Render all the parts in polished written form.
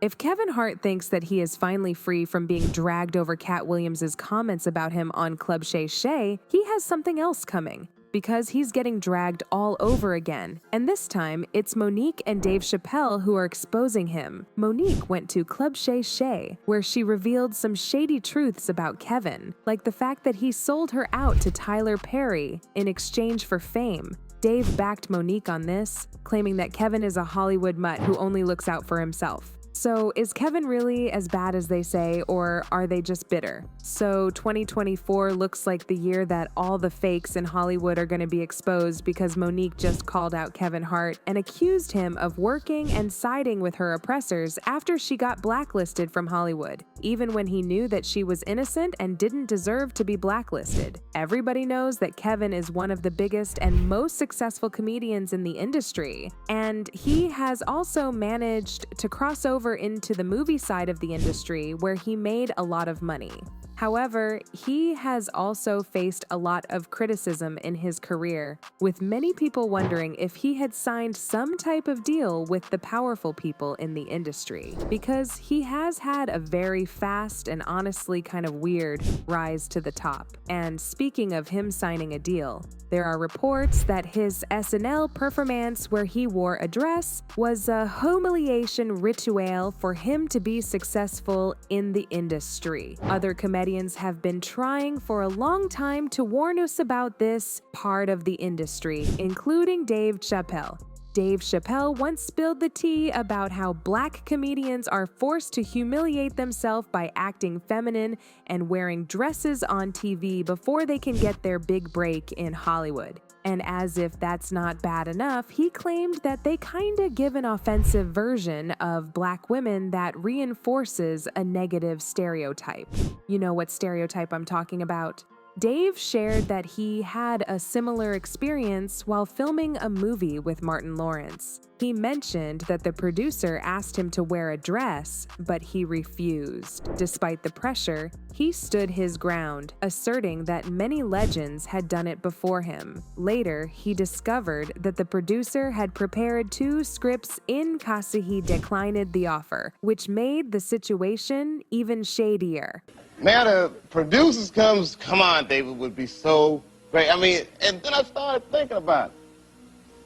If Kevin Hart thinks that he is finally free from being dragged over Cat Williams' comments about him on Club Shay Shay, he has something else coming. Because he's getting dragged all over again. And this time, it's Monique and Dave Chappelle who are exposing him. Monique went to Club Shay Shay, where she revealed some shady truths about Kevin, like the fact that he sold her out to Tyler Perry in exchange for fame. Dave backed Monique on this, claiming that Kevin is a Hollywood mutt who only looks out for himself. So is Kevin really as bad as they say, or are they just bitter? So 2024 looks like the year that all the fakes in Hollywood are going to be exposed because Monique just called out Kevin Hart and accused him of working and siding with her oppressors after she got blacklisted from Hollywood, even when he knew that she was innocent and didn't deserve to be blacklisted. Everybody knows that Kevin is one of the biggest and most successful comedians in the industry, and he has also managed to cross over into the movie side of the industry where he made a lot of money. However, he has also faced a lot of criticism in his career, with many people wondering if he had signed some type of deal with the powerful people in the industry, because he has had a very fast and honestly kind of weird rise to the top. And speaking of him signing a deal, there are reports that his SNL performance where he wore a dress was a humiliation ritual for him to be successful in the industry. Other comedians have been trying for a long time to warn us about this part of the industry, including Dave Chappelle. Dave Chappelle once spilled the tea about how black comedians are forced to humiliate themselves by acting feminine and wearing dresses on TV before they can get their big break in Hollywood. And as if that's not bad enough, he claimed that they kinda give an offensive version of black women that reinforces a negative stereotype. You know what stereotype I'm talking about? Dave shared that he had a similar experience while filming a movie with Martin Lawrence. He mentioned that the producer asked him to wear a dress, but he refused. Despite the pressure, he stood his ground, asserting that many legends had done it before him. Later, he discovered that the producer had prepared 2 scripts in case he declined the offer, which made the situation even shadier. Now the producers come on, David, would be so great. I mean, and then I started thinking about it.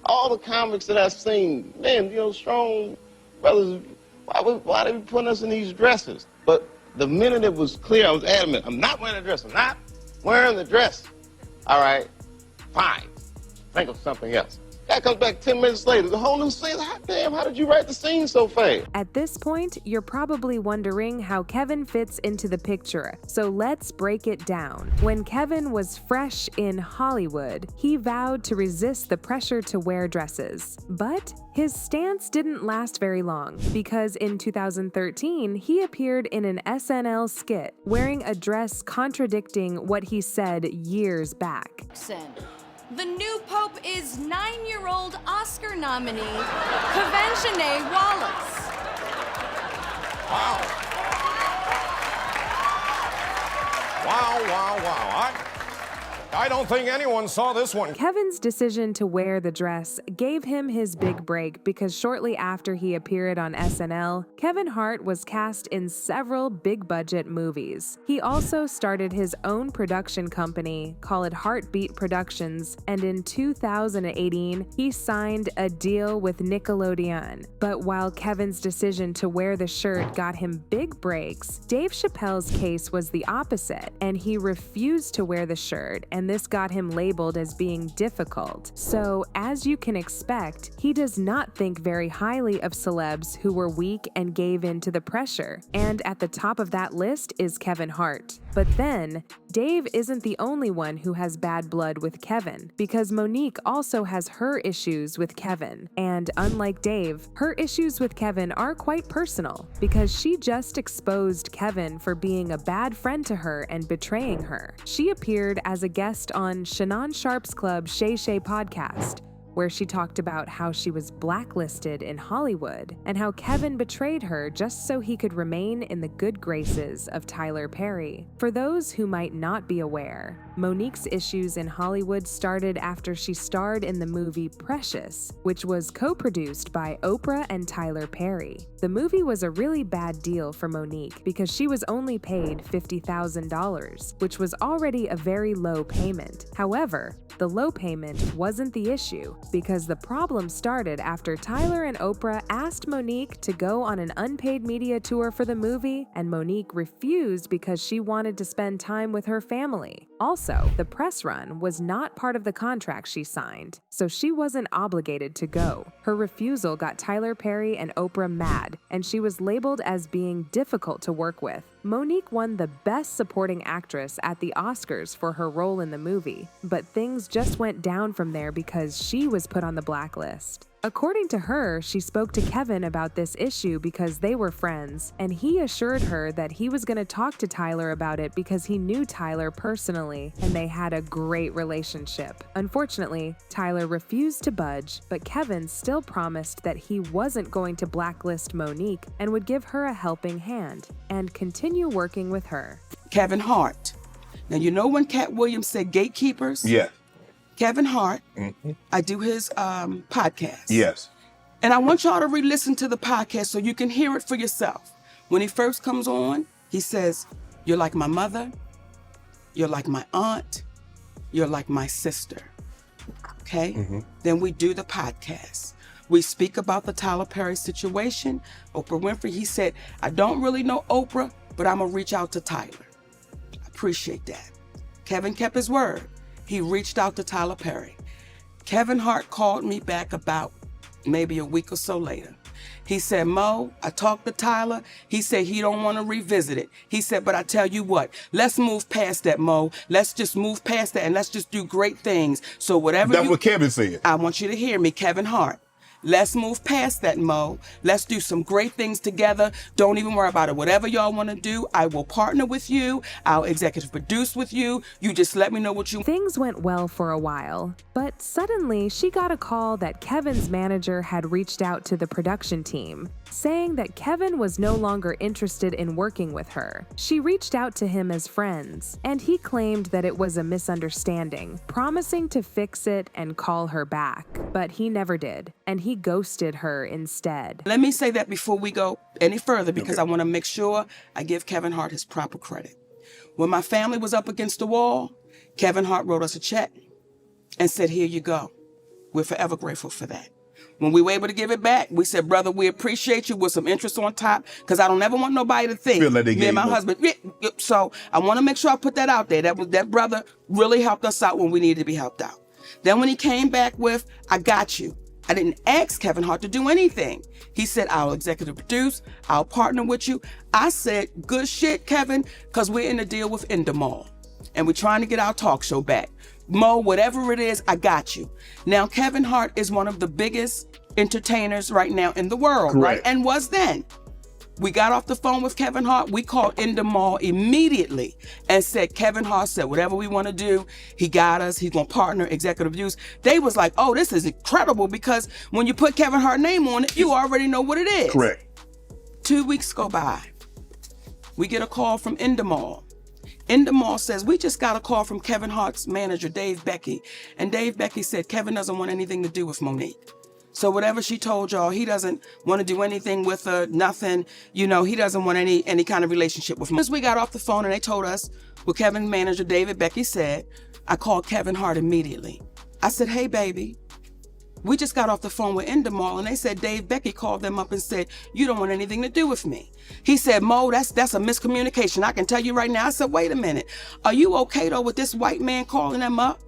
All the comics that I've seen, man, strong brothers, why they be putting us in these dresses? But the minute it was clear, I was adamant, I'm not wearing a dress, I'm not wearing the dress. All right, fine, think of something else. That comes back 10 minutes later, the whole new scene. Hot damn, how did you write the scene so fast? At this point, you're probably wondering how Kevin fits into the picture, so let's break it down. When Kevin was fresh in Hollywood, he vowed to resist the pressure to wear dresses. But his stance didn't last very long, because in 2013, he appeared in an SNL skit wearing a dress contradicting what he said years back. The new pope is 9-year-old Oscar nominee, Kavenshané Wallace. Wow. Wow. I don't think anyone saw this one. Kevin's decision to wear the dress gave him his big break because shortly after he appeared on SNL, Kevin Hart was cast in several big-budget movies. He also started his own production company called Heartbeat Productions, and in 2018, he signed a deal with Nickelodeon. But while Kevin's decision to wear the shirt got him big breaks, Dave Chappelle's case was the opposite, and he refused to wear the shirt, and this got him labeled as being difficult. So, as you can expect, he does not think very highly of celebs who were weak and gave in to the pressure. And at the top of that list is Kevin Hart. But then, Dave isn't the only one who has bad blood with Kevin, because Monique also has her issues with Kevin. And unlike Dave, her issues with Kevin are quite personal, because she just exposed Kevin for being a bad friend to her and betraying her. She appeared as a guest on Shannon Sharp's Club Shay Shay podcast, where she talked about how she was blacklisted in Hollywood and how Kevin betrayed her just so he could remain in the good graces of Tyler Perry. For those who might not be aware, Monique's issues in Hollywood started after she starred in the movie Precious, which was co-produced by Oprah and Tyler Perry. The movie was a really bad deal for Monique because she was only paid $50,000, which was already a very low payment. However, the low payment wasn't the issue because the problem started after Tyler and Oprah asked Monique to go on an unpaid media tour for the movie, and Monique refused because she wanted to spend time with her family. Also, the press run was not part of the contract she signed, so she wasn't obligated to go. Her refusal got Tyler Perry and Oprah mad, and she was labeled as being difficult to work with. Monique won the Best Supporting Actress at the Oscars for her role in the movie, but things just went down from there because she was put on the blacklist. According to her, she spoke to Kevin about this issue because they were friends, and he assured her that he was going to talk to Tyler about it because he knew Tyler personally, and they had a great relationship. Unfortunately, Tyler refused to budge, but Kevin still promised that he wasn't going to blacklist Monique and would give her a helping hand and continue working with her. Kevin Hart. Now, you know when Cat Williams said gatekeepers? Yeah. Kevin Hart, I do his podcast. Yes. And I want y'all to re-listen to the podcast so you can hear it for yourself. When he first comes on, he says, "You're like my mother, you're like my aunt, you're like my sister." Okay? Then we do the podcast. We speak about the Tyler Perry situation. Oprah Winfrey, he said, "I don't really know Oprah, but I'm gonna reach out to Tyler." I appreciate that. Kevin kept his word. He reached out to Tyler Perry. Kevin Hart called me back about maybe a week or so later. He said, "Mo, I talked to Tyler. He said he don't want to revisit it." He said, "But I tell you what, let's move past that, Mo. Let's just move past that and let's just do great things. So whatever That's what Kevin said. I want you to hear me, Kevin Hart. Let's move past that, Mo. Let's do some great things together. Don't even worry about it. Whatever y'all want to do, I will partner with you. I'll executive produce with you. You just let me know what you..." Things went well for a while, but suddenly she got a call that Kevin's manager had reached out to the production team, saying that Kevin was no longer interested in working with her. She reached out to him as friends, and he claimed that it was a misunderstanding, promising to fix it and call her back. But he never did, and he ghosted her instead. Let me say that before we go any further because I want to make sure I give Kevin Hart his proper credit. When my family was up against the wall, Kevin Hart wrote us a check and said, "Here you go." We're forever grateful for that. When we were able to give it back, we said, "Brother, we appreciate you with some interest on top," because I don't ever want nobody to think Feel like they me and my gave up. husband. So I want to make sure I put that out there. That brother really helped us out when we needed to be helped out. Then when he came back with, "I got you," I didn't ask Kevin Hart to do anything. He said, "I'll executive produce, I'll partner with you." I said, "Good shit, Kevin," because we're in a deal with Endemol, and we're trying to get our talk show back. Mo, whatever it is, I got you. Now, Kevin Hart is one of the biggest entertainers right now in the world, Correct. right? And was then. We got off the phone with Kevin Hart. We called Endemol immediately and said, Kevin Hart said, whatever we want to do, he got us. He's going to partner, executive produce. They was like, "Oh, this is incredible," because when you put Kevin Hart's name on it, you already know what it is. Correct. 2 weeks go by. We get a call from Endemol. Endemol says, "We just got a call from Kevin Hart's manager, Dave Becky." And Dave Becky said, "Kevin doesn't want anything to do with Monique. So whatever she told y'all, he doesn't want to do anything with her, nothing. You know, he doesn't want any kind of relationship with Monique." As we got off the phone and they told us what Kevin's manager, David Becky, said, I called Kevin Hart immediately. I said, "Hey, baby, we just got off the phone with Endemol," and they said Dave Becky called them up and said, "You don't want anything to do with me." He said, "Mo, that's a miscommunication. I can tell you right now." I said, "Wait a minute. Are you okay though with this white man calling them up?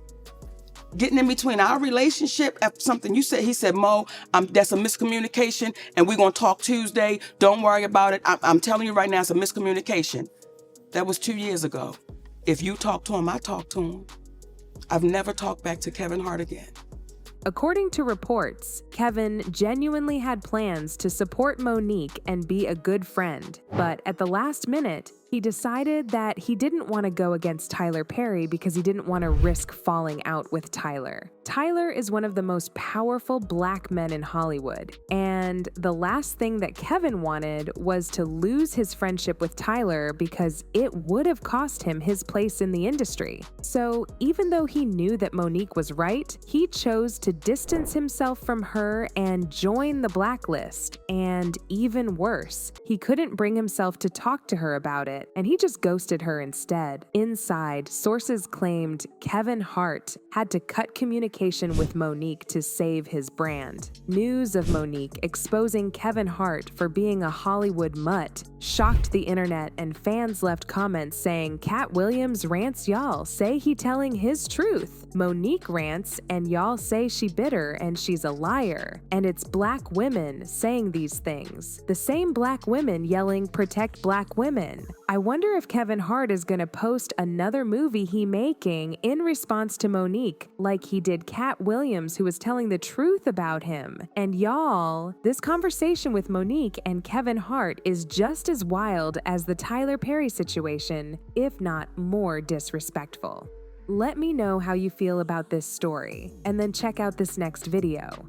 Getting in between our relationship after something you said?" He said, "Mo, that's a miscommunication and we're going to talk Tuesday. Don't worry about it. I'm telling you right now, it's a miscommunication." That was 2 years ago. If you talk to him, I talk to him. I've never talked back to Kevin Hart again. According to reports, Kevin genuinely had plans to support Monique and be a good friend, but at the last minute, he decided that he didn't want to go against Tyler Perry because he didn't want to risk falling out with Tyler. Tyler is one of the most powerful black men in Hollywood, and the last thing that Kevin wanted was to lose his friendship with Tyler because it would have cost him his place in the industry. So even though he knew that Monique was right, he chose to distance himself from her and join the blacklist. And even worse, he couldn't bring himself to talk to her about it, and he just ghosted her instead. Inside, sources claimed Kevin Hart had to cut communication with Monique to save his brand. News of Monique exposing Kevin Hart for being a Hollywood mutt shocked the internet, and fans left comments saying Cat Williams rants y'all say he telling his truth. Monique rants and y'all say she bitter and she's a liar. And it's black women saying these things. The same black women yelling protect black women. I wonder if Kevin Hart is gonna post another movie he making in response to Monique, like he did Cat Williams, who was telling the truth about him. And y'all, this conversation with Monique and Kevin Hart is just as wild as the Tyler Perry situation, if not more disrespectful. Let me know how you feel about this story, and then check out this next video.